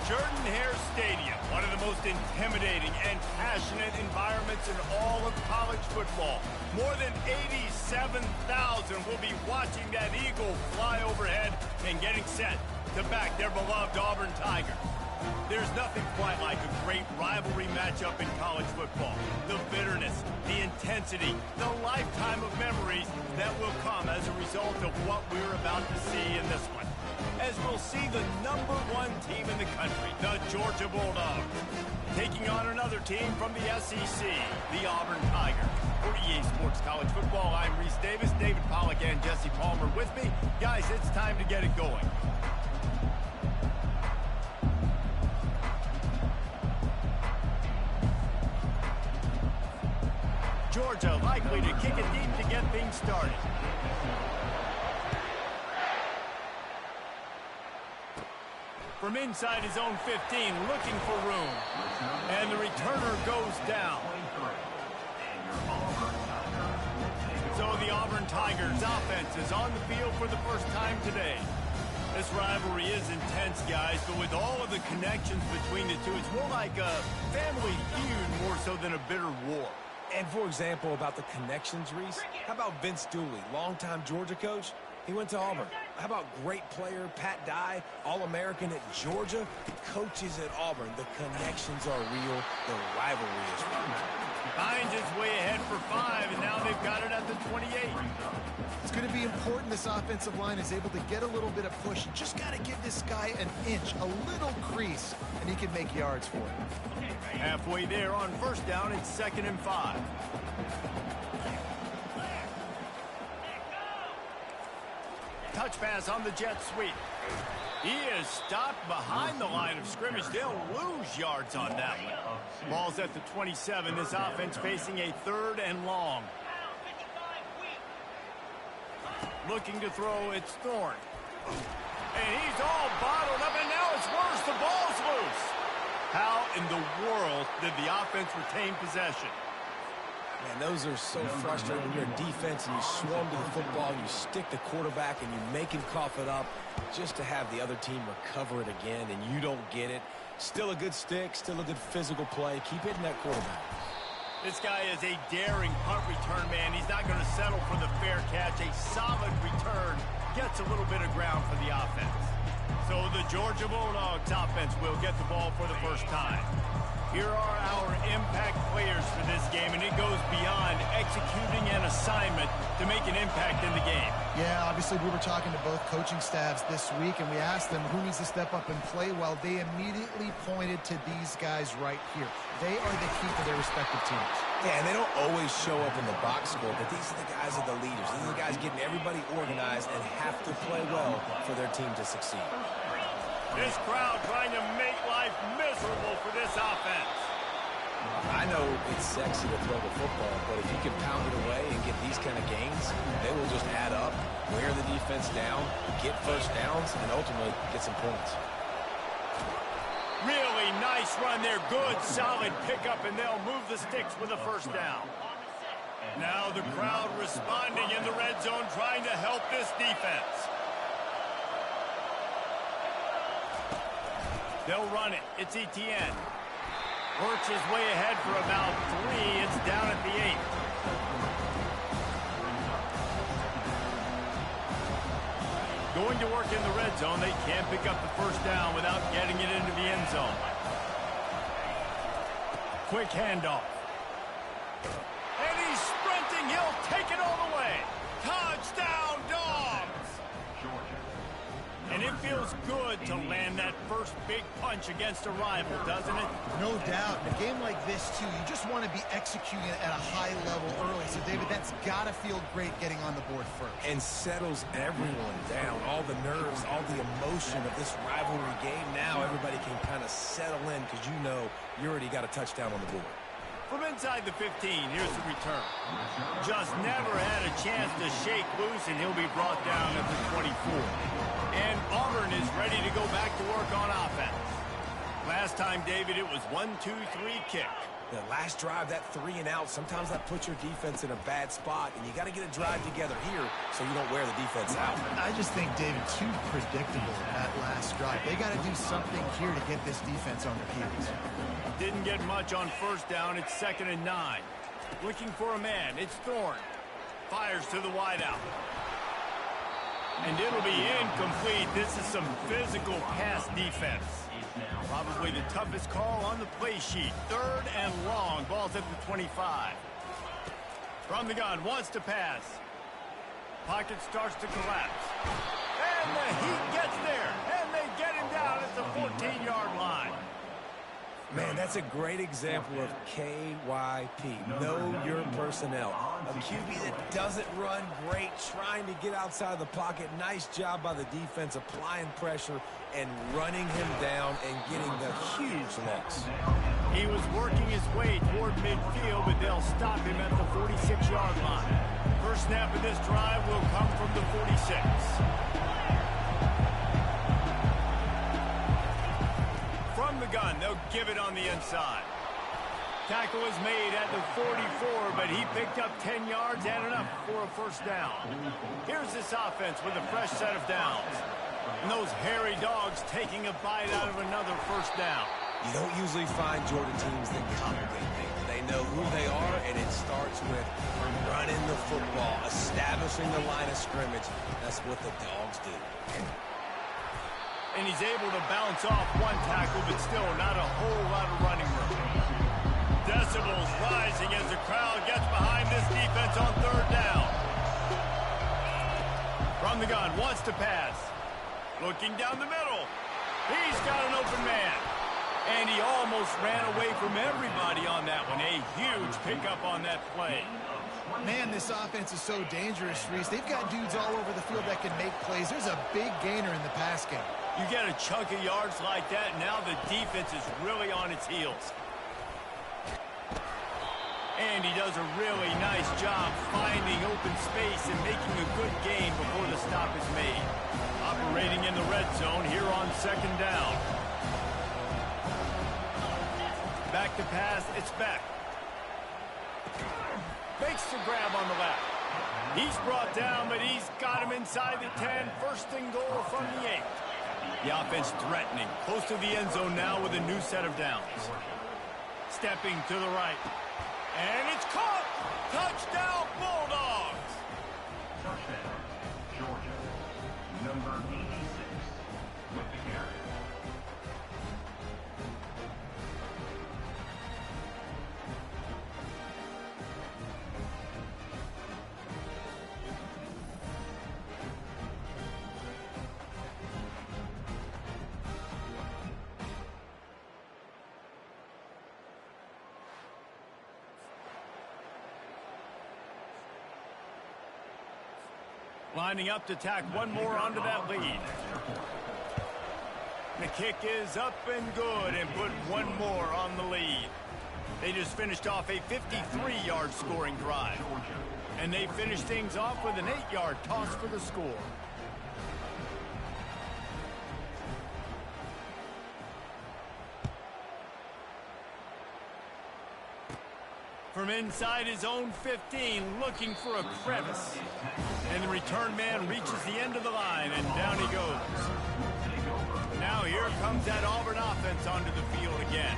Jordan-Hare Stadium, one of the most intimidating and passionate environments in all of college football. More than 87,000 will be watching that Eagle fly overhead and getting set to back their beloved Auburn Tigers. There's nothing quite like a great rivalry matchup in college football. The bitterness, the intensity, the lifetime of memories that will come as a result of what we're about to see in this one. As we'll see the #1 team in the country, the Georgia Bulldogs, taking on another team from the SEC, the Auburn Tigers. For EA Sports College Football, I'm Reese Davis, David Pollack, and Jesse Palmer with me. Guys, it's time to get it going. Georgia likely to kick it deep to get things started. From inside his own 15, looking for room. And the returner goes down. So the Auburn Tigers offense is on the field for the first time today. This rivalry is intense, guys, but with all of the connections between the two, it's more like a family feud more so than a bitter war. And for example, about the connections, Reese, how about Vince Dooley, longtime Georgia coach? He went to Auburn. How about great player Pat Dye, All-American at Georgia? Coaches at Auburn. The connections are real. The rivalry is real. Hines is way ahead for 5, and now they've got it at the 28. It's going to be important this offensive line is able to get a little bit of push. Just got to give this guy an inch, a little crease, and he can make yards for it. Halfway there on first down, it's 2nd and 5. Touch pass on the jet sweep. He is stopped behind the line of scrimmage. They'll lose yards on that one. Ball's at the 27. This offense facing a 3rd and long. Looking to throw, it's Thorne. And he's all bottled up, and now it's worse. The ball's loose. How in the world did the offense retain possession? Man, those are so frustrating when you're a defense and you swarm to the football, you stick the quarterback and you make him cough it up just to have the other team recover it again and you don't get it. Still a good stick, still a good physical play. Keep hitting that quarterback. This guy is a daring punt return man. He's not going to settle for the fair catch. A solid return gets a little bit of ground for the offense. So the Georgia Bulldogs offense will get the ball for the first time. Here are our impact players for this game, and it goes beyond executing an assignment to make an impact in the game. Yeah, obviously we were talking to both coaching staffs this week, and we asked them who needs to step up and play well. They immediately pointed to these guys right here. They are the key to their respective teams. Yeah, and they don't always show up in the box score, but these are the guys that are the leaders. These are the guys getting everybody organized and have to play well for their team to succeed. This crowd trying to make life miserable for this offense. I know it's sexy to throw the football, but if you can pound it away and get these kind of gains, they will just add up, wear the defense down, get first downs, and ultimately get some points. Really nice run there. Good, solid pickup, and they'll move the sticks with a first down. Now the crowd responding in the red zone, trying to help this defense. They'll run it. It's Etienne. Works his way ahead for about 3. It's down at the 8. Going to work in the red zone. They can't pick up the first down without getting it into the end zone. Quick handoff. And he's sprinting. He'll take it all the way. Touchdown, Dogs! And it feels good to land that first big punch against a rival, doesn't it? No doubt. In a game like this, too, you just want to be executing it at a high level early. So, David, that's got to feel great getting on the board first. And settles everyone down. All the nerves, all the emotion of this rivalry game. Now everybody can kind of settle in because you know you already got a touchdown on the board. From inside the 15, here's the return. Just never had a chance to shake loose, and he'll be brought down at the 24. And Auburn is ready to go back to work on offense. Last time, David, it was 1-2-3 kick. The last drive, that 3 and out, sometimes that puts your defense in a bad spot, and you got to get a drive together here so you don't wear the defense out. I just think, David, too predictable that last drive. They got to do something here to get this defense on their heels. Didn't get much on first down. It's 2nd and 9. Looking for a man. It's Thorne. Fires to the wideout. And it'll be incomplete. This is some physical pass defense. Probably the toughest call on the play sheet. 3rd and long. Ball's at the 25. From the gun. Wants to pass. Pocket starts to collapse. And the Heat gets there. And they get him down at the 14-yard line. Man, that's a great example of KYP. Know your personnel. A QB that doesn't run great, trying to get outside the pocket. Nice job by the defense, applying pressure and running him down and getting the huge loss. He was working his way toward midfield, but they'll stop him at the 46-yard line. First snap of this drive will come from the 46. From the gun, they'll give it on the inside. Tackle is made at the 44, but he picked up 10 yards and enough for a first down. Here's this offense with a fresh set of downs. And those hairy dogs taking a bite out of another first down. You don't usually find Georgia teams that complicate things. They know who they are, and it starts with running the football, establishing the line of scrimmage. That's what the dogs do. And he's able to bounce off one tackle, but still not a whole lot of running room. Decibels rising as the crowd gets behind this defense on 3rd down. From the gun, wants to pass. Looking down the middle. He's got an open man. And he almost ran away from everybody on that one. A huge pickup on that play. Man, this offense is so dangerous, Reese. They've got dudes all over the field that can make plays. There's a big gainer in the pass game. You get a chunk of yards like that, now the defense is really on its heels. And he does a really nice job finding open space and making a good gain before the stop is made. Operating in the red zone here on 2nd down. Back to pass, it's Beck. Makes the grab on the left. He's brought down, but he's got him inside the 10. 1st and goal from the 8. The offense threatening, close to the end zone now with a new set of downs. Stepping to the right. And it's caught! Touchdown, Bulldogs! Touchdown, Georgia. Number 86 with the carry. Lining up to tack one more onto that lead. The kick is up and good and put one more on the lead. They just finished off a 53-yard scoring drive. And they finished things off with an 8-yard toss for the score. From inside his own 15, looking for a crevice. And the return man reaches the end of the line, and down he goes. Now here comes that Auburn offense onto the field again.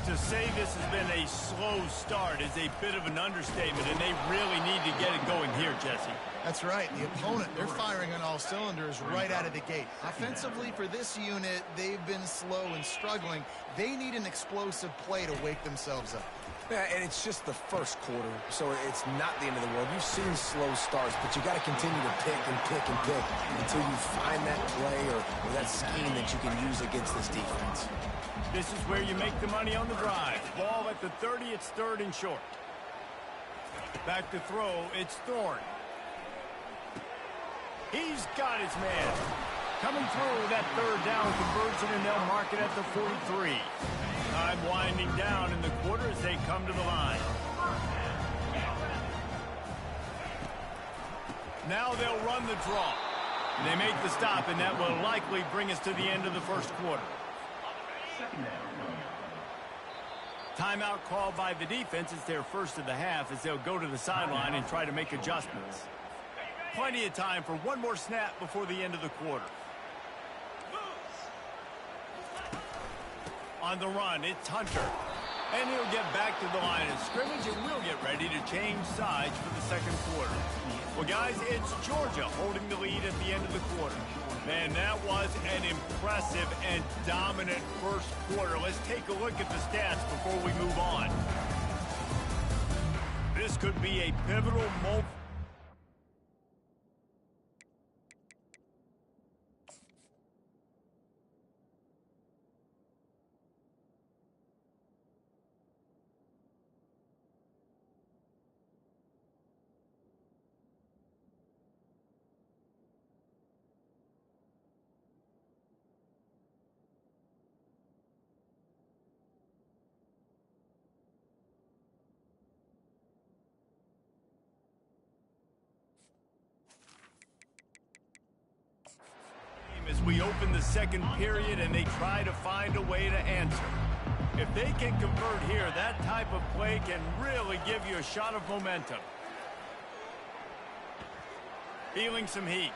To say this has been a slow start is a bit of an understatement, and they really need to get it going here, Jesse. That's right. The opponent, they're firing on all cylinders right out of the gate. Offensively, for this unit, they've been slow and struggling. They need an explosive play to wake themselves up. Yeah, and it's just the first quarter, so it's not the end of the world. You've seen slow starts, but you got to continue to pick and pick and pick until you find that play or that scheme that you can use against this defense. This is where you make the money on the drive. Ball at the 30, it's 3rd and short. Back to throw, it's Thorne. He's got his man. Coming through that 3rd down conversion, and they'll mark it at the 43. Time winding down in the quarter as they come to the line. Now they'll run the draw. They make the stop, and that will likely bring us to the end of the first quarter. Second down coming up. Timeout called by the defense. It's their first of the half as they'll go to the sideline and try to make adjustments. Plenty of time for one more snap before the end of the quarter. On the run, it's Hunter. And he'll get back to the line of scrimmage, and we'll get ready to change sides for the second quarter. Well, guys, it's Georgia holding the lead at the end of the quarter. Man, that was an impressive and dominant first quarter. Let's take a look at the stats before we move on. This could be a pivotal moment. As we open the second period and they try to find a way to answer. If they can convert here, that type of play can really give you a shot of momentum. Feeling some heat.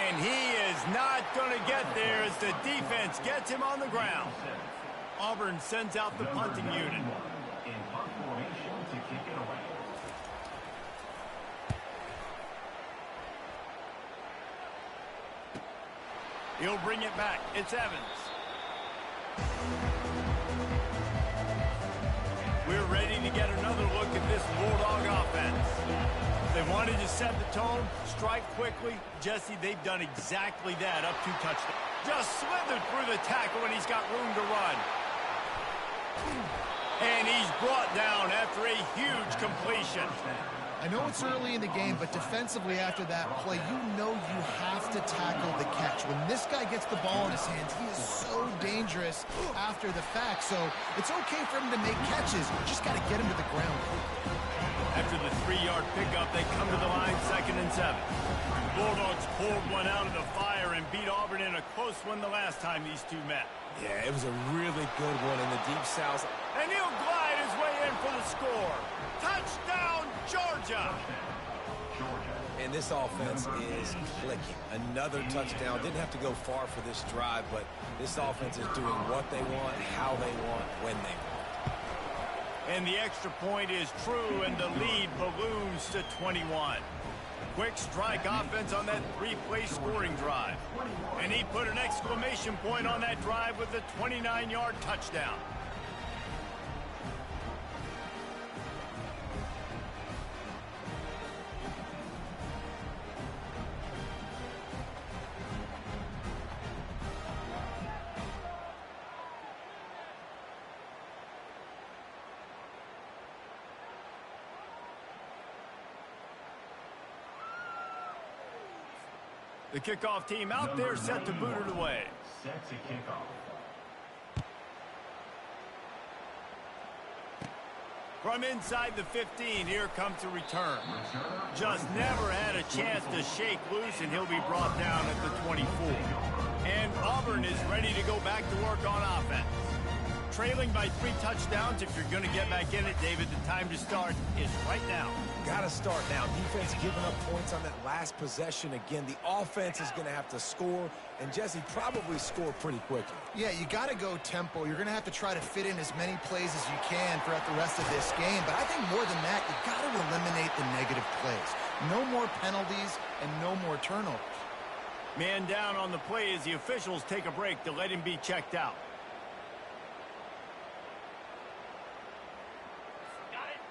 And he is not going to get there as the defense gets him on the ground. Auburn sends out the punting unit. In punt formation to kick it away. He'll bring it back. It's Evans. We're ready to get another look at this Bulldog offense. They wanted to set the tone, strike quickly. Jesse, they've done exactly that up to touchdown. Just slithered through the tackle, and he's got room to run. And he's brought down after a huge completion. I know it's early in the game, but defensively after that play, you know you have to tackle the catch. When this guy gets the ball in his hands, he is so dangerous after the fact. So it's okay for him to make catches. You just got to get him to the ground. After the 3-yard pickup, they come to the line 2nd and 7. The Bulldogs pulled one out of the fire and beat Auburn in a close one the last time these two met. Yeah, it was a really good one in the deep south. And he'll glide his way in for the score. Touchdown, Georgia! And this offense is clicking. Another touchdown. Didn't have to go far for this drive, but this offense is doing what they want, how they want, when they want. And the extra point is true, and the lead balloons to 21. Quick strike offense on that 3-play scoring drive. And he put an exclamation point on that drive with a 29-yard touchdown. The kickoff team out there set to boot it away. Set to kick off. From inside the 15, here comes the return. Just never had a chance to shake loose, and he'll be brought down at the 24. And Auburn is ready to go back to work on offense. Trailing by 3 touchdowns, if you're going to get back in it, David, the time to start is right now. Got to start now. Defense giving up points on that last possession. Again, the offense is going to have to score, and Jesse probably score pretty quickly. Yeah, you got to go tempo. You're going to have to try to fit in as many plays as you can throughout the rest of this game. But I think more than that, you got to eliminate the negative plays. No more penalties and no more turnovers. Man down on the play as the officials take a break to let him be checked out.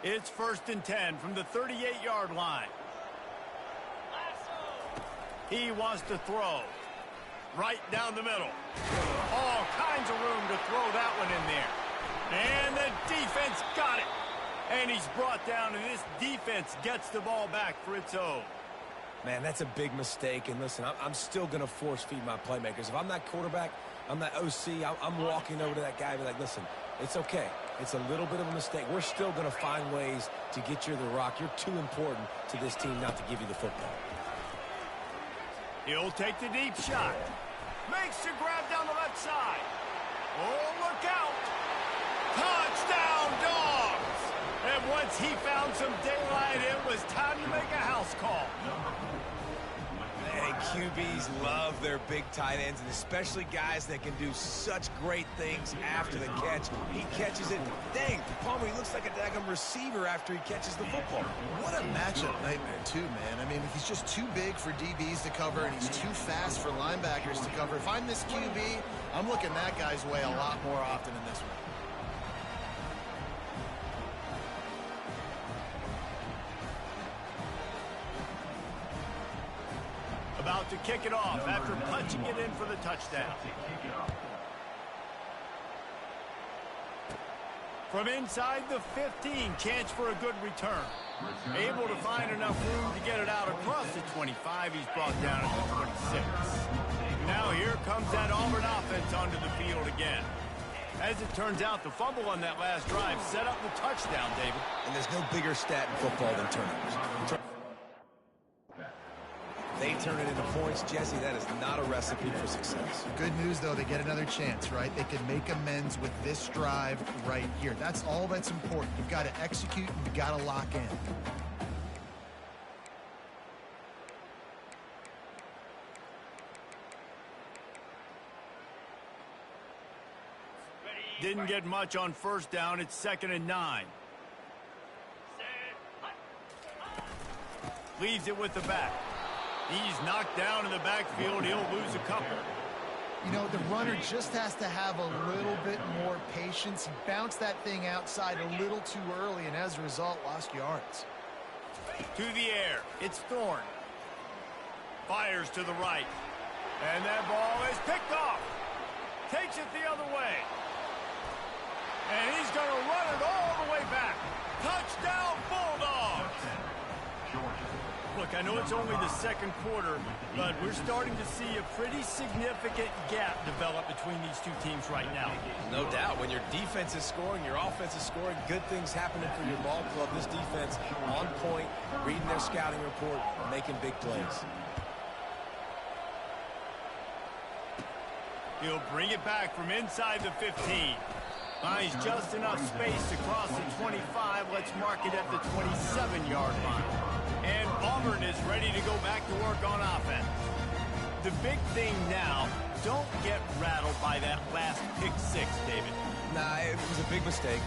It's 1st and 10 from the 38-yard line. He wants to throw. Right down the middle. All kinds of room to throw that one in there. And the defense got it. And he's brought down, and this defense gets the ball back for its own. Man, that's a big mistake. And listen, I'm still going to force feed my playmakers. If I'm that quarterback, I'm that OC, I'm walking over to that guy and be like, listen, it's okay. It's a little bit of a mistake. We're still going to find ways to get you the rock. You're too important to this team not to give you the football. He'll take the deep shot. Makes the grab down the left side. Oh, look out. Touchdown, Dogs! And once he found some daylight, it was time to make a house call. And QBs love their big tight ends, and especially guys that can do such great things after the catch. He catches it. Dang, Palmer, he looks like a daggum receiver after he catches the football. What a matchup nightmare, too, man. I mean, he's just too big for DBs to cover, and he's too fast for linebackers to cover. If I'm this QB, I'm looking that guy's way a lot more often than this one. About to kick it off after punching it in for the touchdown. From inside the 15, chance for a good return. Able to find enough room to get it out across the 25. He's brought down at the 26. Now here comes that Auburn offense onto the field again. As it turns out, the fumble on that last drive set up the touchdown, David. And there's no bigger stat in football than turnovers. They turn it into points. Jesse, that is not a recipe for success. Good news, though, they get another chance, right? They can make amends with this drive right here. That's all that's important. You've got to execute, and you've got to lock in. Didn't get much on first down. It's 2nd and 9. Leaves it with the back. He's knocked down in the backfield. He'll lose a couple. You know, the runner just has to have a little bit more patience. He bounced that thing outside a little too early, and as a result, lost yards. To the air. It's Thorne. Fires to the right. And that ball is picked off. Takes it the other way. And he's going to run it all the way back. Touchdown, Bulldogs! Look, I know it's only the second quarter, but we're starting to see a pretty significant gap develop between these two teams right now. No doubt. When your defense is scoring, your offense is scoring, good things happening for your ball club. This defense on point, reading their scouting report, making big plays. He'll bring it back from inside the 15. Finds just enough space to cross the 25. Let's mark it at the 27-yard line. And Auburn is ready to go back to work on offense. The big thing now, don't get rattled by that last pick six, David. Nah, it was a big mistake.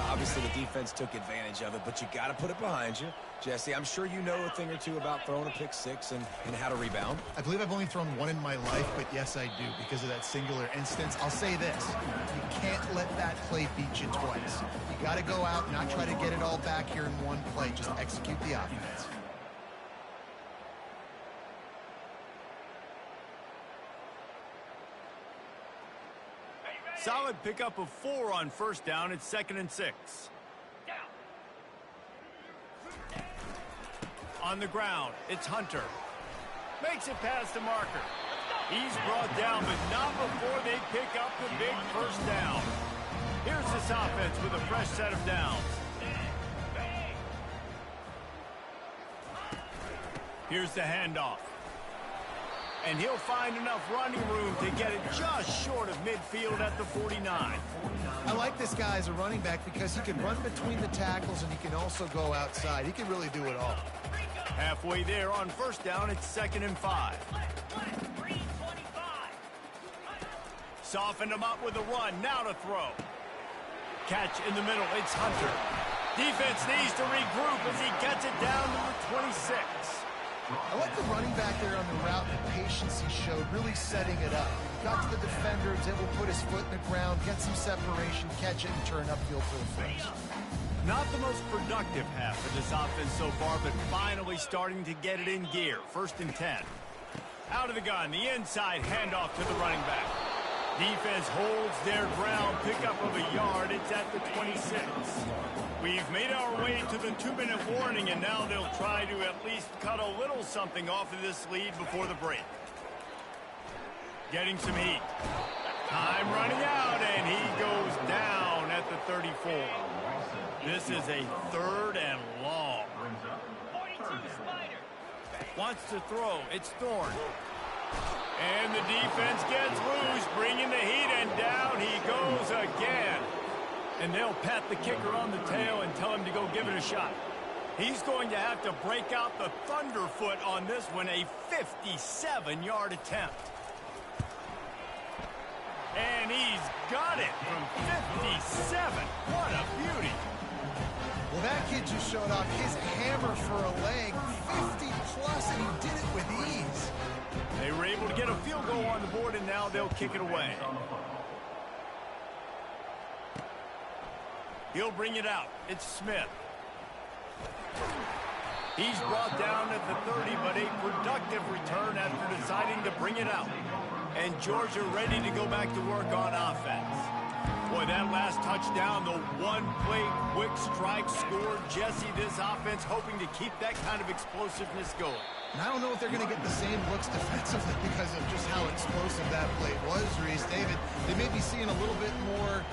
Obviously, the defense took advantage of it, but you got to put it behind you. Jesse, I'm sure you know a thing or two about throwing a pick six and how to rebound. I believe I've only thrown one in my life, but yes, I do, because of that singular instance. I'll say this. You can't let that play beat you twice. You got to go out, not try to get it all back here in one play. Just execute the offense. Solid pickup of 4 on first down. It's 2nd and 6. On the ground, it's Hunter. Makes it past the marker. He's brought down, but not before they pick up the big first down. Here's this offense with a fresh set of downs. Here's the handoff. And he'll find enough running room to get it just short of midfield at the 49. I like this guy as a running back because he can run between the tackles and he can also go outside. He can really do it all. Halfway there on first down, it's 2nd and 5. Softened him up with a run, now to throw. Catch in the middle, it's Hunter. Defense needs to regroup as he gets it down to the 26. I like the running back there on the route and the patience he showed, really setting it up. Got to the defender, was able to put his foot in the ground, get some separation, catch it, and turn upfield for the first. Not the most productive half of this offense so far, but finally starting to get it in gear. 1st and 10. Out of the gun, the inside handoff to the running back. Defense holds their ground, pickup of a yard. It's at the 26. We've made our way to the 2-minute warning, and now they'll try to at least cut a little something off of this lead before the break. Getting some heat. Time running out, and he goes down at the 34. This is a 3rd and long. Wants to throw. It's Thorne. And the defense gets loose, bringing the heat, and down he goes again. And they'll pat the kicker on the tail and tell him to go give it a shot. He's going to have to break out the thunderfoot on this one, a 57-yard attempt. And he's got it from 57. What a beauty. Well, that kid just showed off his hammer for a leg, 50-plus, and he did it with ease. They were able to get a field goal on the board, and now they'll kick it away. He'll bring it out. It's Smith. He's brought down at the 30, but a productive return after deciding to bring it out. And Georgia ready to go back to work on offense. Boy, that last touchdown, the one-play quick strike scored. Jesse, this offense hoping to keep that kind of explosiveness going. And I don't know if they're going to get the same looks defensively because of just how explosive that play was, Reese. David, they may be seeing a little bit more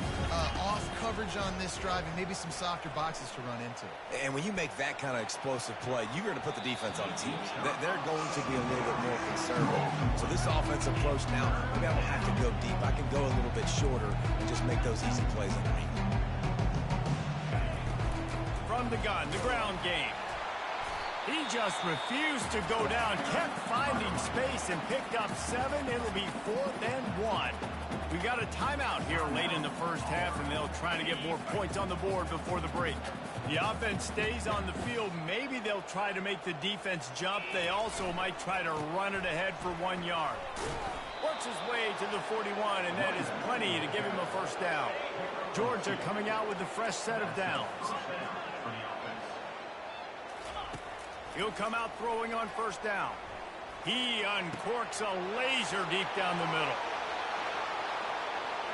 off coverage on this drive and maybe some softer boxes to run into. And when you make that kind of explosive play, you're going to put the defense on its heels. They're going to be a little bit more conservative. So this offensive approach now, maybe I don't have to go deep. I can go a little bit shorter and just make those easy plays underneath. From the gun, the ground game. He just refused to go down, kept finding space, and picked up 7. It'll be 4th and 1. We got a timeout here late in the first half, and they'll try to get more points on the board before the break. The offense stays on the field. Maybe they'll try to make the defense jump. They also might try to run it ahead for 1 yard. Works his way to the 41, and that is plenty to give him a first down. Georgia coming out with a fresh set of downs. He'll come out throwing on first down. He uncorks a laser deep down the middle.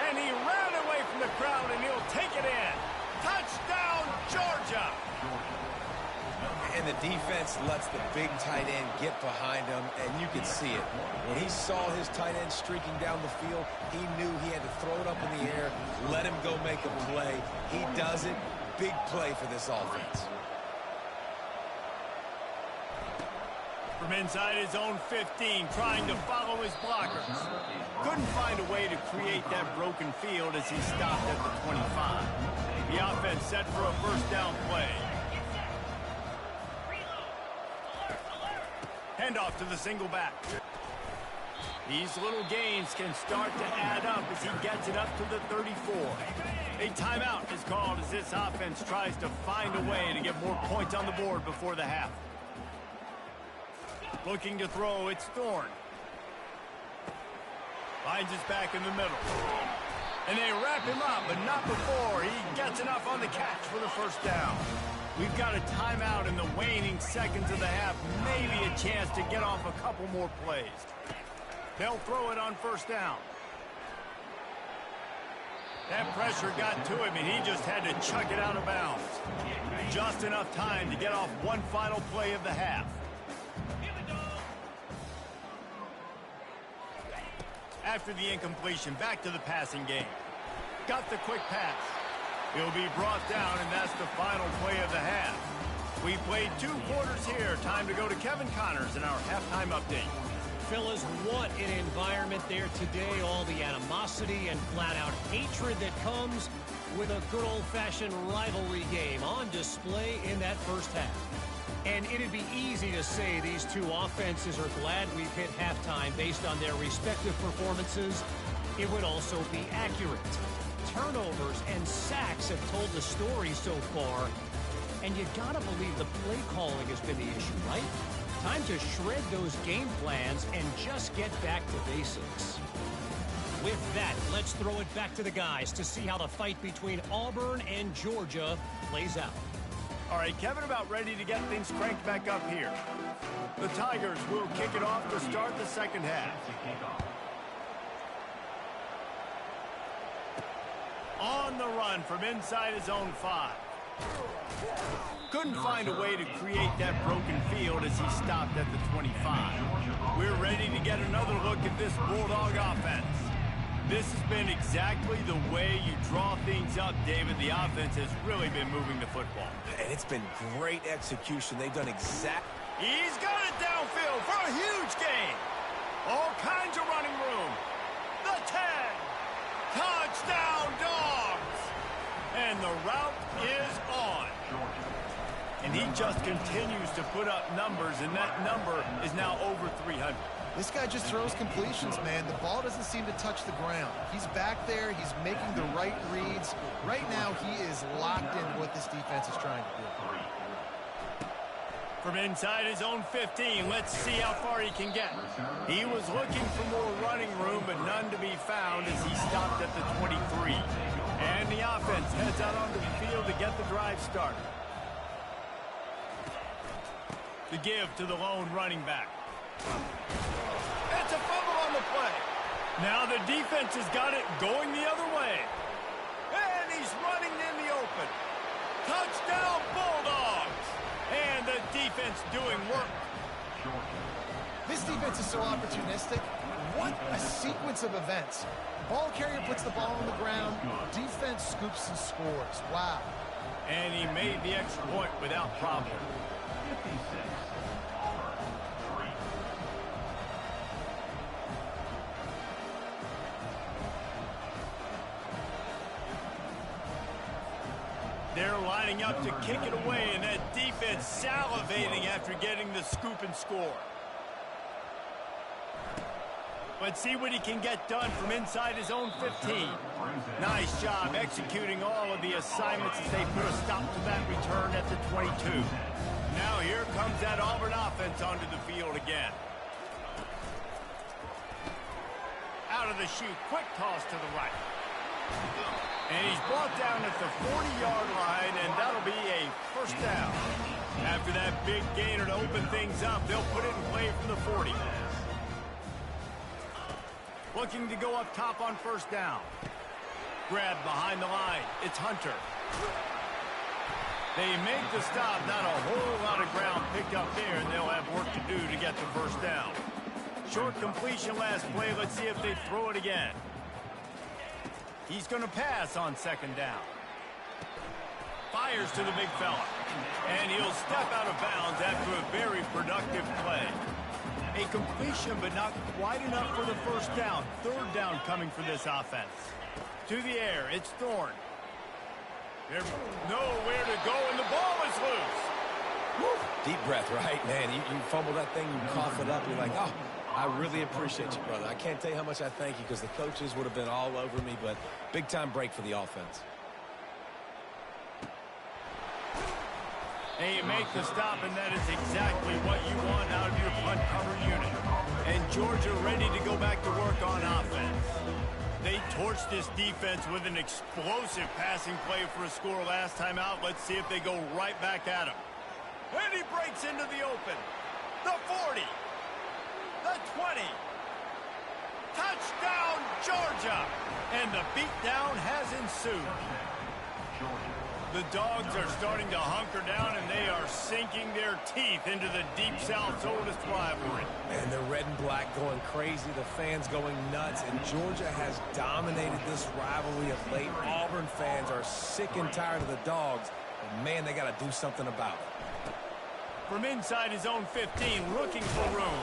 And he ran away from the crowd, and he'll take it in. Touchdown, Georgia! And the defense lets the big tight end get behind him, and you can see it. When he saw his tight end streaking down the field, he knew he had to throw it up in the air, let him go make a play. He does it. Big play for this offense. From inside his own 15, trying to follow his blockers. Couldn't find a way to create that broken field as he stopped at the 25. The offense set for a first down play. Handoff to the single back. These little gains can start to add up as he gets it up to the 34. A timeout is called as this offense tries to find a way to get more points on the board before the half. Looking to throw, it's Thorne. Finds his back in the middle. And they wrap him up, but not before he gets enough on the catch for the first down. We've got a timeout in the waning seconds of the half. Maybe a chance to get off a couple more plays. They'll throw it on first down. That pressure got to him, and he just had to chuck it out of bounds. Just enough time to get off one final play of the half. After the incompletion, back to the passing game. Got the quick pass. He'll be brought down, and that's the final play of the half. We played 2 quarters here. Time to go to Kevin Connors in our halftime update. Fellas, what an environment there today. All the animosity and flat-out hatred that comes with a good old-fashioned rivalry game on display in that first half. And it'd be easy to say these two offenses are glad we've hit halftime based on their respective performances. It would also be accurate. Turnovers and sacks have told the story so far. And you gotta believe the play calling has been the issue, right? Time to shred those game plans and just get back to basics. With that, let's throw it back to the guys to see how the fight between Auburn and Georgia plays out. All right, Kevin about ready to get things cranked back up here. The Tigers will kick it off to start the second half. On the run from inside his own 5. Couldn't find a way to create that broken field as he stopped at the 25. We're ready to get another look at this Bulldog offense. This has been exactly the way you draw things up, David. The offense has really been moving the football. And it's been great execution. They've done exactly. He's got it downfield for a huge gain. All kinds of running room. The 10. Touchdown, Dogs. And the route is on. And he just continues to put up numbers, and that number is now over 300. This guy just throws completions, man. The ball doesn't seem to touch the ground. He's back there. He's making the right reads. Right now, he is locked into what this defense is trying to do. From inside his own 15, let's see how far he can get. He was looking for more running room, but none to be found as he stopped at the 23. And the offense heads out onto the field to get the drive started. The give to the lone running back. It's a fumble on the play. Now the defense has got it going the other way. And he's running in the open. Touchdown, Bulldogs. And the defense doing work. This defense is so opportunistic. What a sequence of events. Ball carrier puts the ball on the ground. Defense scoops and scores. Wow. And he made the extra point without problem. 56. They're lining up to kick it away, and that defense salivating after getting the scoop and score. Let's see what he can get done from inside his own 15. Nice job executing all of the assignments as they put a stop to that return at the 22. Now here comes that Auburn offense onto the field again. Out of the chute, quick toss to the right. And he's brought down at the 40-yard line, and that'll be a first down. After that big gainer to open things up, they'll put it in play from the 40. Looking to go up top on first down. Grab behind the line. It's Hunter. They make the stop. Not a whole lot of ground picked up there, and they'll have work to do to get the first down. Short completion last play. Let's see if they throw it again. He's going to pass on second down. Fires to the big fella. And he'll step out of bounds after a very productive play. A completion, but not quite enough for the first down. Third down coming for this offense. To the air, it's Thorne. There's nowhere to go, and the ball is loose. Woo. Deep breath, right, man? You fumble that thing, you cough it up, you're like, oh, I really appreciate you, brother. I can't tell you how much I thank you because the coaches would have been all over me, but big-time break for the offense. And you make the stop, and that is exactly what you want out of your punt cover unit. And Georgia ready to go back to work on offense. They torched this defense with an explosive passing play for a score last time out. Let's see if they go right back at him. And he breaks into the open. The 40. The 20. Touchdown, Georgia. And the beatdown has ensued. The Dogs are starting to hunker down, and they are sinking their teeth into the Deep South's oldest rivalry. And the red and black going crazy, the fans going nuts, and Georgia has dominated this rivalry of late. Auburn fans are sick and tired of the Dogs, but man, they got to do something about it. From inside his own 15, looking for room.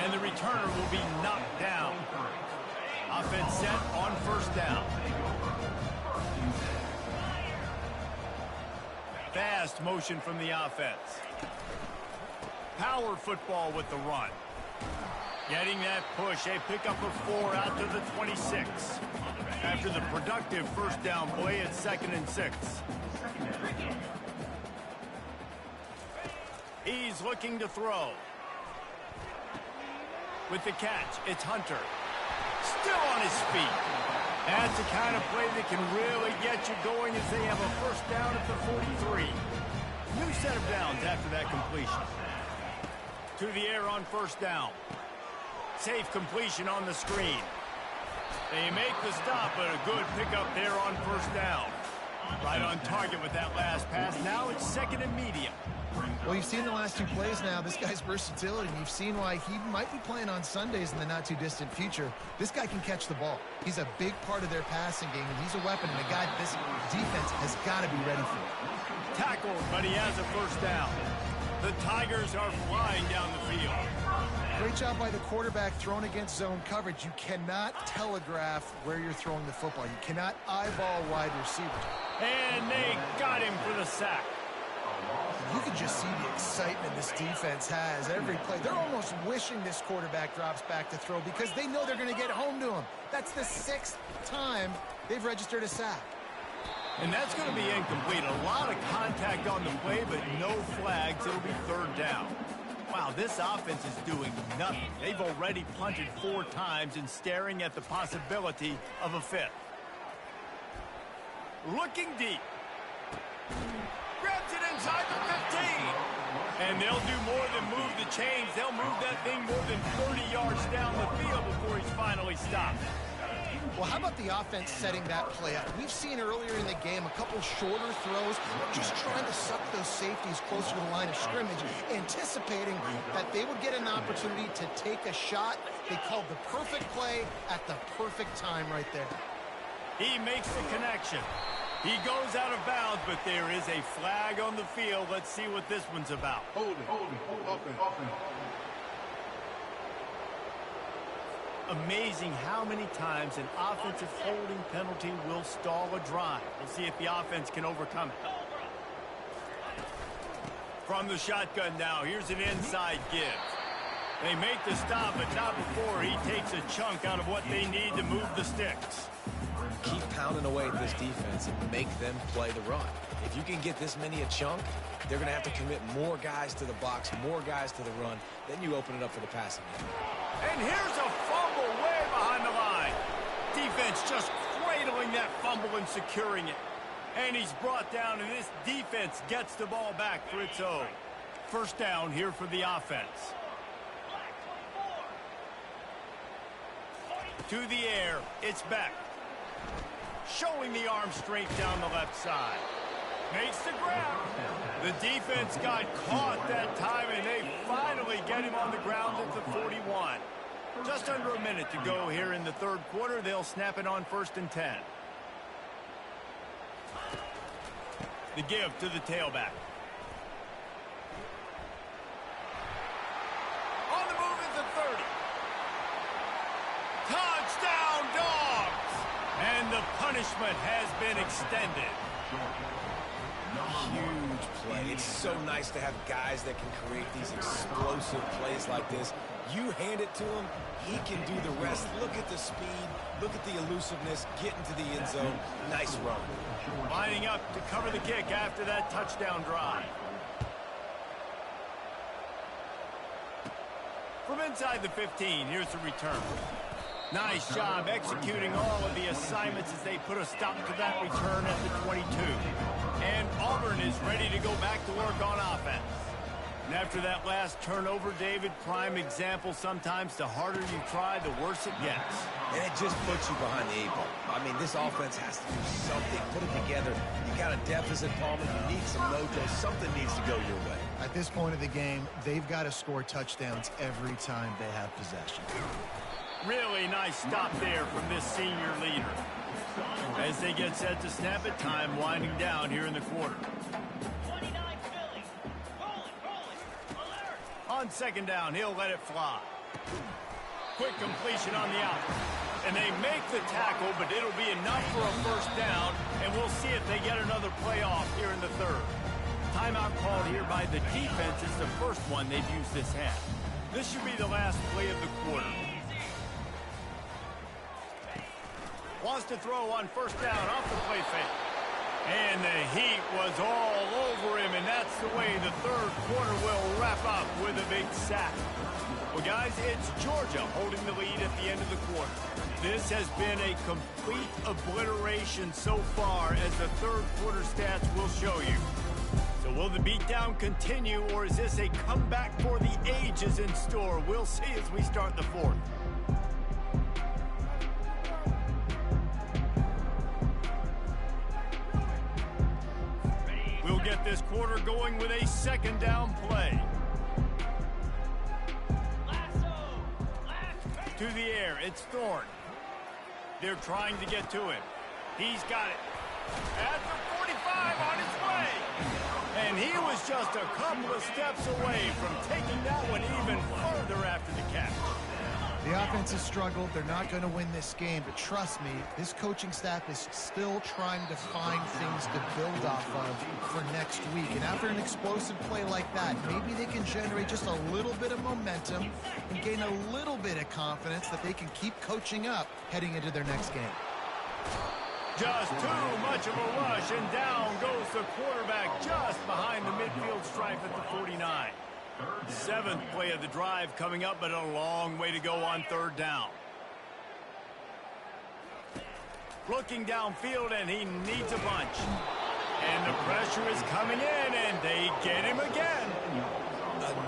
And the returner will be knocked down. Offense set on first down. Fast motion from the offense. Power football with the run. Getting that push, a pickup of 4 out to the 26. After the productive first down play, it's 2nd and 6. He's looking to throw. With the catch, it's Hunter. Still on his feet. That's the kind of play that can really get you going as they have a first down at the 43. New set of downs after that completion. To the air on first down. Safe completion on the screen. They make the stop, but a good pickup there on first down. Right on target with that last pass. Now it's 2nd and medium. Well, you've seen the last 2 plays now. This guy's versatility. You've seen why he might be playing on Sundays in the not-too-distant future. This guy can catch the ball. He's a big part of their passing game, and he's a weapon, and a guy this defense has got to be ready for. Tackled, but he has a first down. The Tigers are flying down the field. Great job by the quarterback thrown against zone coverage. You cannot telegraph where you're throwing the football. You cannot eyeball wide receivers. And they got him for the sack. You can just see the excitement this defense has every play. They're almost wishing this quarterback drops back to throw because they know they're going to get home to him. That's the 6th time they've registered a sack. And that's going to be incomplete. A lot of contact on the play, but no flags. It'll be 3rd down. Wow, this offense is doing nothing. They've already punted 4 times and staring at the possibility of a 5th. Looking deep. Grabs it inside the 15. And they'll do more than move the chains. They'll move that thing more than 30 yards down the field before he's finally stopped. Well, how about the offense setting that play up? We've seen earlier in the game a couple shorter throws, just trying to suck those safeties closer to the line of scrimmage, anticipating that they would get an opportunity to take a shot. They called the perfect play at the perfect time right there. He makes the connection. He goes out of bounds, but there is a flag on the field. Let's see what this one's about. Hold it. Open. Amazing how many times an offensive holding penalty will stall a drive. We'll see if the offense can overcome it. From the shotgun now, here's an inside give. They make the stop, but not before he takes a chunk out of what they need to move the sticks. Keep pounding away at this defense and make them play the run. If you can get this many a chunk, they're going to have to commit more guys to the box, more guys to the run. Then you open it up for the passing game. And here's a fumble way behind the line. Defense just cradling that fumble and securing it. And he's brought down, and this defense gets the ball back for its own. 1st down here for the offense. To the air, it's Beck. Showing the arm strength down the left side. Makes the grab. The defense got caught that time, and they finally get him on the ground at the 41. Just under a minute to go here in the 3rd quarter. They'll snap it on 1st and 10. The give to the tailback. On the move at the 30. Touchdown, Dogs! And the punishment has been extended. Huge play. It's so nice to have guys that can create these explosive plays like this. You hand it to him, he can do the rest. Look at the speed, look at the elusiveness, get into the end zone. Nice run. Lining up to cover the kick after that touchdown drive. From inside the 15, here's the return. Nice job executing all of the assignments as they put a stop to that return at the 22. And Auburn is ready to go back to work on offense. And after that last turnover, David, prime example, sometimes the harder you try, the worse it gets. And it just puts you behind the 8 ball. I mean, this offense has to do something, put it together. You got a deficit, Palmer. You need some mojo. Something needs to go your way. At this point of the game, they've got to score touchdowns every time they have possession. Really nice stop there from this senior leader. As they get set to snap it, time winding down here in the quarter. On 2nd down, he'll let it fly. Quick completion on the out. And they make the tackle, but it'll be enough for a 1st down, and we'll see if they get another play off here in the 3rd. Timeout called here by the defense is the first one they've used this half. This should be the last play of the quarter. Wants to throw on 1st down off the play fake. And the heat was all over him, and that's the way the 3rd quarter will wrap up with a big sack. Well, guys, it's Georgia holding the lead at the end of the quarter. This has been a complete obliteration so far, as the 3rd quarter stats will show you. So will the beatdown continue, or is this a comeback for the ages in store? We'll see as we start the 4th. We'll get this quarter going with a 2nd down play. To the air, it's Thorne. They're trying to get to him. He's got it. At the 45 on his way. And he was just a couple of steps away from taking that one even further after the catch. The offense has struggled. They're not going to win this game, but trust me, this coaching staff is still trying to find things to build off of for next week. And after an explosive play like that, maybe they can generate just a little bit of momentum and gain a little bit of confidence that they can keep coaching up heading into their next game. Just too much of a rush, and down goes the quarterback just behind the midfield stripe at the 49. Seventh play of the drive coming up, but a long way to go on third down. Looking downfield, and he needs a bunch. And the pressure is coming in, and they get him again.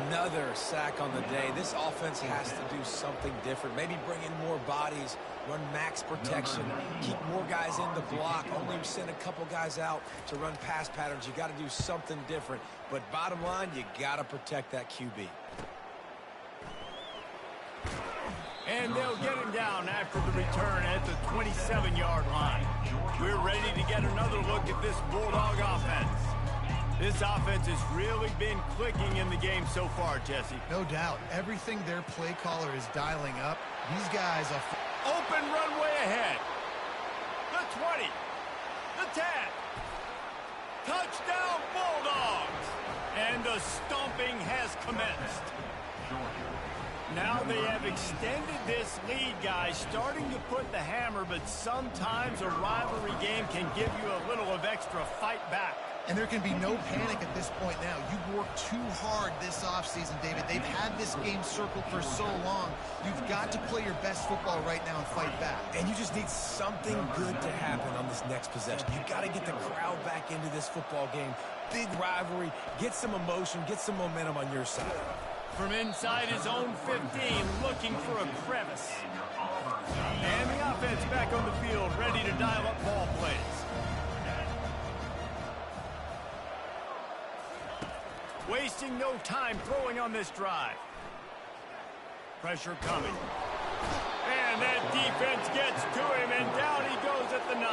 Another sack on the day. This offense has to do something different. Maybe bring in more bodies, run max protection, keep more guys in the block, only send a couple guys out to run pass patterns. You got to do something different. But bottom line, you got to protect that QB. And they'll get him down after the return at the 27-yard line. We're ready to get another look at this Bulldog offense. This offense has really been clicking in the game so far, Jesse. No doubt. Everything their play caller is dialing up, these guys are... Open runway ahead. The 20. The 10. Touchdown Bulldogs. And the stomping has commenced. Now they have extended this lead, guys, starting to put the hammer, but sometimes a rivalry game can give you a little of extra fight back. And there can be no panic at this point now. You've worked too hard this offseason, David. They've had this game circled for so long. You've got to play your best football right now and fight back. And you just need something good to happen on this next possession. You got to get the crowd back into this football game. Big rivalry. Get some emotion. Get some momentum on your side. From inside his own 15, looking for a crevice. And the offense back on the field, ready to dial up ball plays. Wasting no time throwing on this drive. Pressure coming. And that defense gets to him, and down he goes at the 9.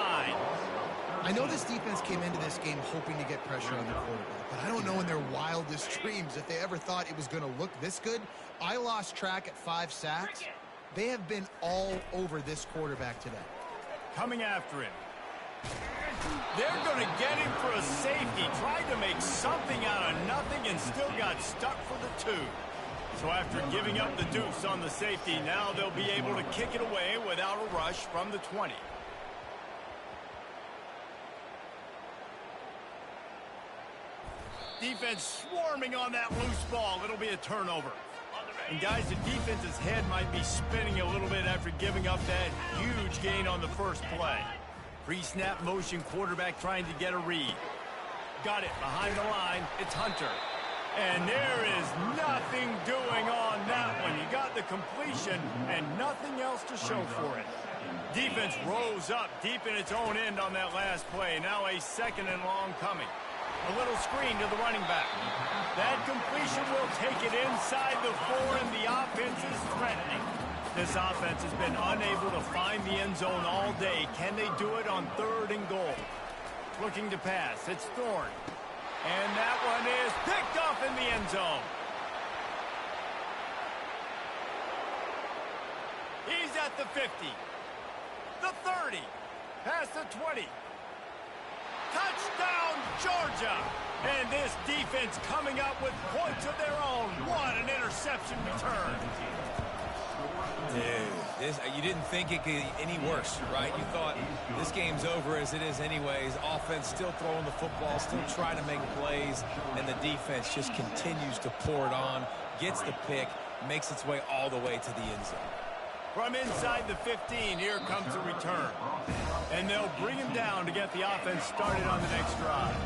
I know this defense came into this game hoping to get pressure on the quarterback, but I don't know in their wildest dreams if they ever thought it was going to look this good. I lost track at 5 sacks. They have been all over this quarterback today. Coming after him. They're going to get him for a safety. Tried to make something out of nothing and still got stuck for the 2. So after giving up the deuce on the safety, now they'll be able to kick it away without a rush from the 20. Defense swarming on that loose ball. It'll be a turnover. And guys, the defense's head might be spinning a little bit after giving up that huge gain on the first play. Pre-snap motion, quarterback trying to get a read. Got it behind the line. It's Hunter. And there is nothing doing on that one. You got the completion and nothing else to show for it. Defense rose up deep in its own end on that last play. Now a 2nd and long coming. A little screen to the running back. That completion will take it inside the 4, and the offense is threatening. This offense has been unable to find the end zone all day. Can they do it on 3rd and goal? Looking to pass. It's Thorne. And that one is picked off in the end zone. He's at the 50. The 30. Past the 20. Touchdown, Georgia! And this defense coming up with points of their own. What an interception return. Dude, you didn't think it could get any worse, right? You thought this game's over as it is anyways. Offense still throwing the football, still trying to make plays, and the defense just continues to pour it on, gets the pick, makes its way all the way to the end zone. From inside the 15, here comes the return. And they'll bring him down to get the offense started on the next drive.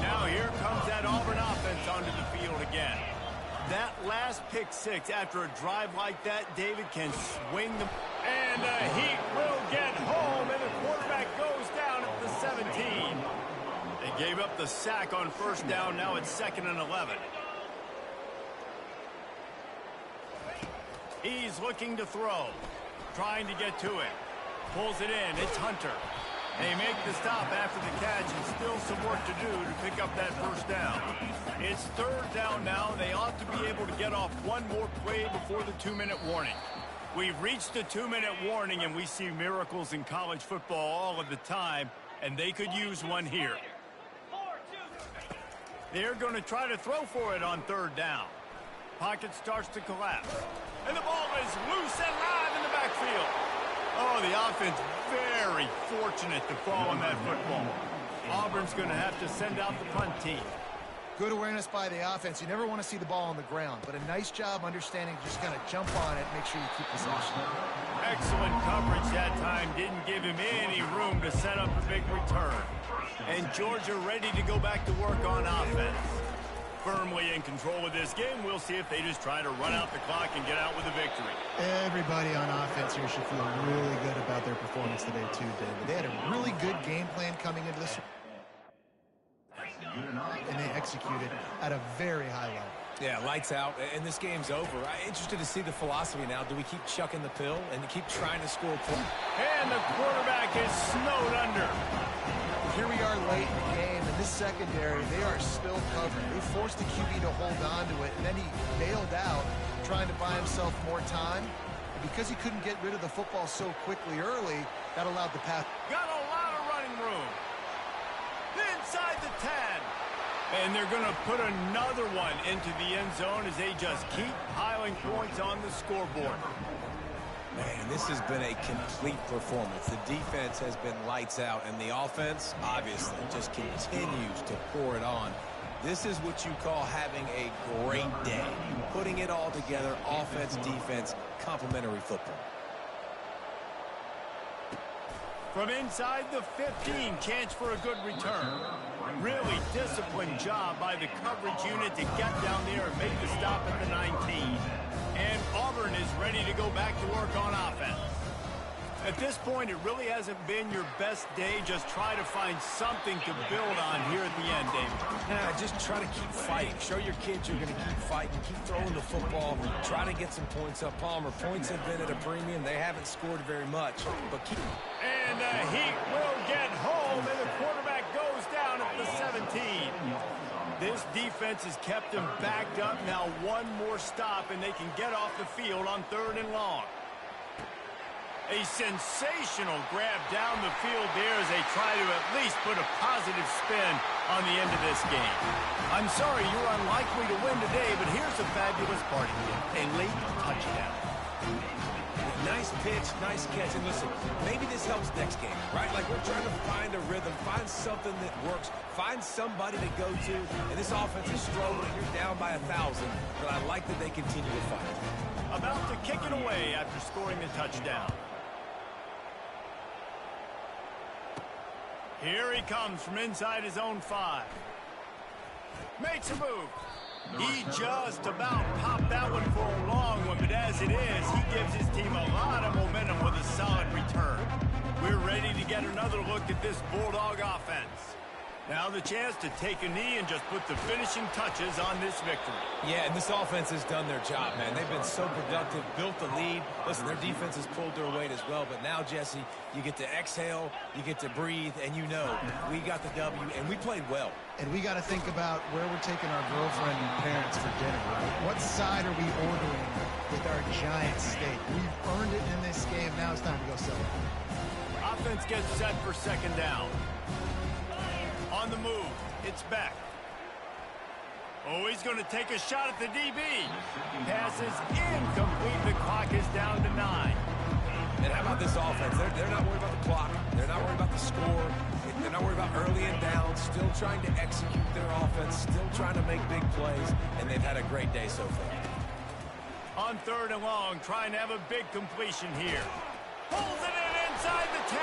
Now here comes that Auburn offense onto the field again. That last pick 6 after a drive like that, David can swing the... And the Heat will get home, and the quarterback goes down at the 17. They gave up the sack on 1st down. Now it's 2nd and 11. He's looking to throw. Trying to get to him. Pulls it in. It's Hunter. They make the stop after the catch, and still some work to do to pick up that first down. It's third down now. They ought to be able to get off one more play before the 2-minute warning. We've reached the 2-minute warning, and we see miracles in college football all of the time, and they could use one here. They're going to try to throw for it on third down. Pocket starts to collapse. And the ball is loose and live in the backfield. Oh, the offense very fortunate to fall on that football. Auburn's going to have to send out the punt team. Good awareness by the offense. You never want to see the ball on the ground, but a nice job understanding to just kind of jump on it, make sure you keep possession. Excellent coverage that time. Didn't give him any room to set up a big return. And Georgia ready to go back to work on offense. Firmly in control of this game. We'll see if they just try to run out the clock and get out with a victory. Everybody on offense here should feel really good about their performance today too, David. They had a really good game plan coming into this, and they executed at a very high level. Yeah, lights out, and this game's over. I'm interested to see the philosophy now. Do we keep chucking the pill and keep trying to score points? And the quarterback is snowed under. Here we are late in the game, and this secondary, they are still covering. They forced the QB to hold on to it, and then he bailed out, trying to buy himself more time. And because he couldn't get rid of the football so quickly early, that allowed the pass. Got a lot of running room. Inside the 10. And they're going to put another one into the end zone as they just keep piling points on the scoreboard. Man, this has been a complete performance. The defense has been lights out, and the offense, obviously, just continues to pour it on. This is what you call having a great day. Putting it all together, offense, defense, complementary football. From inside the 15, chance for a good return. Really disciplined job by the coverage unit to get down there and make the stop at the 19. And Auburn is ready to go back to work on offense. At this point, it really hasn't been your best day. Just try to find something to build on here at the end, David. Yeah, just try to keep fighting. Show your kids you're going to keep fighting. Keep throwing the football. Try to get some points up. Palmer, points have been at a premium. They haven't scored very much, but keep... And the Heat will get home, and the quarterback goes down at the 17. This defense has kept them backed up. Now one more stop, and they can get off the field on third and long. A sensational grab down the field there as they try to at least put a positive spin on the end of this game. I'm sorry you're unlikely to win today, but here's a fabulous party gift, a late touchdown. Nice pitch, nice catch. And listen, maybe this helps next game, right? Like we're trying to find a rhythm, find something that works, find somebody to go to. And this offense is struggling. You're down by 1,000, but I like that they continue to fight. About to kick it away after scoring the touchdown. Here he comes from inside his own 5. Makes a move. He just about popped that one for a long one, but as it is, he gives his team a lot of momentum with a solid return. We're ready to get another look at this Bulldog offense. Now the chance to take a knee and just put the finishing touches on this victory. Yeah, and this offense has done their job, man. They've been so productive, built the lead. Listen, their defense has pulled their weight as well, but now, Jesse, you get to exhale, you get to breathe, and you know we got the W, and we played well. And we got to think about where we're taking our girlfriend and parents for dinner, right? What side are we ordering with our giant steak? We've earned it in this game. Now it's time to go celebrate. Offense gets set for second down. On the move, it's Beck. Oh, he's going to take a shot at the DB. Pass is incomplete. The clock is down to 9. And how about this offense? They're not worried about the clock. They're not worried about the score. They're not worried about early and down. Still trying to execute their offense. Still trying to make big plays. And they've had a great day so far. On third and long, trying to have a big completion here. Pulls it in inside the 10.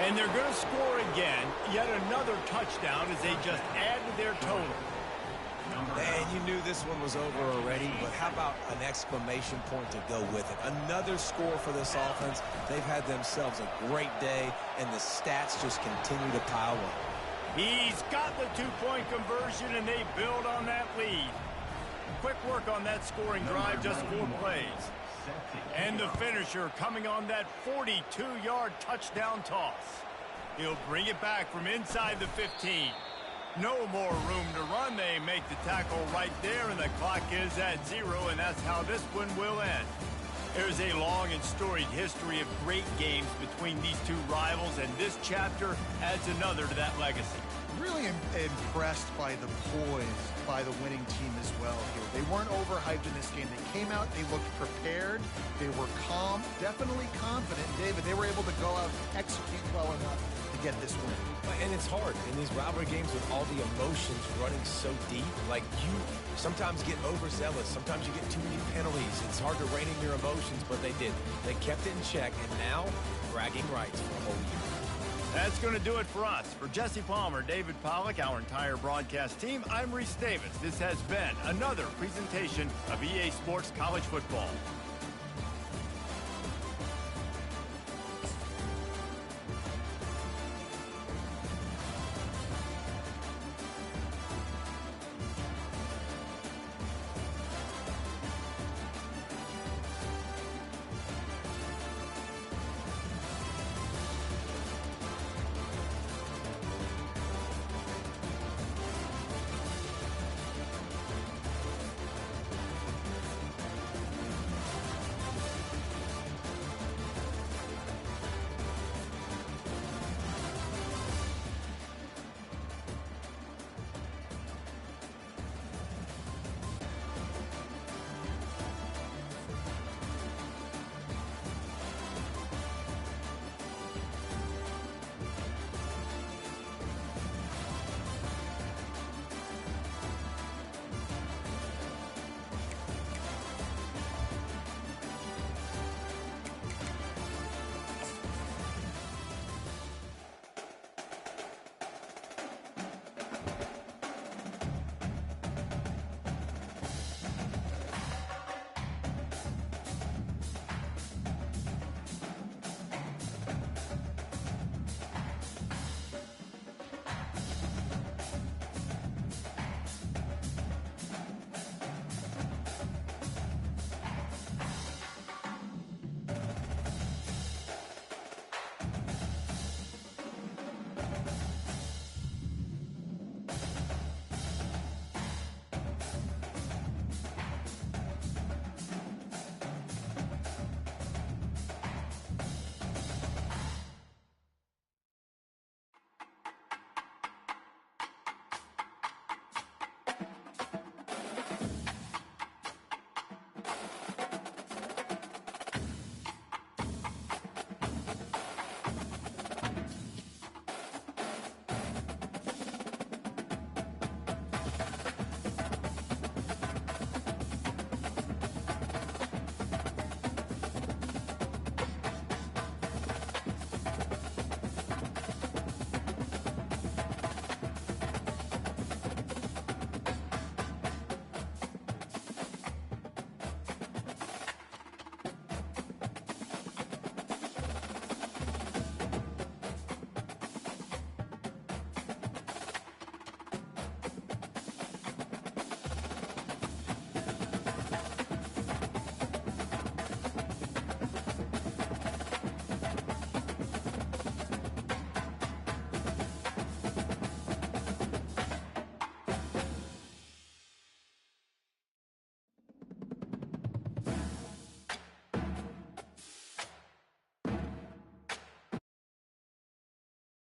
And they're going to score again. Yet another touchdown as they just add to their total. And you knew this one was over already, but how about an exclamation point to go with it? Another score for this offense. They've had themselves a great day, and the stats just continue to pile up. He's got the 2-point conversion, and they build on that lead. Quick work on that scoring drive, just 4 plays. And the finisher coming on that 42-yard touchdown toss. He'll bring it back from inside the 15. No more room to run. They make the tackle right there, and the clock is at 0, and that's how this one will end. There's a long and storied history of great games between these two rivals, and this chapter adds another to that legacy. Really impressed by the poise by the winning team as well here. They weren't overhyped in this game. They came out, they looked prepared, they were calm, definitely confident. David, they were able to go out and execute well enough to get this win. And it's hard in these rivalry games with all the emotions running so deep. Like, you sometimes get overzealous. Sometimes you get too many penalties. It's hard to rein in your emotions, but they did. They kept it in check, and now bragging rights for a whole year. That's going to do it for us. For Jesse Palmer, David Pollack, our entire broadcast team, I'm Reese Davis. This has been another presentation of EA Sports College Football.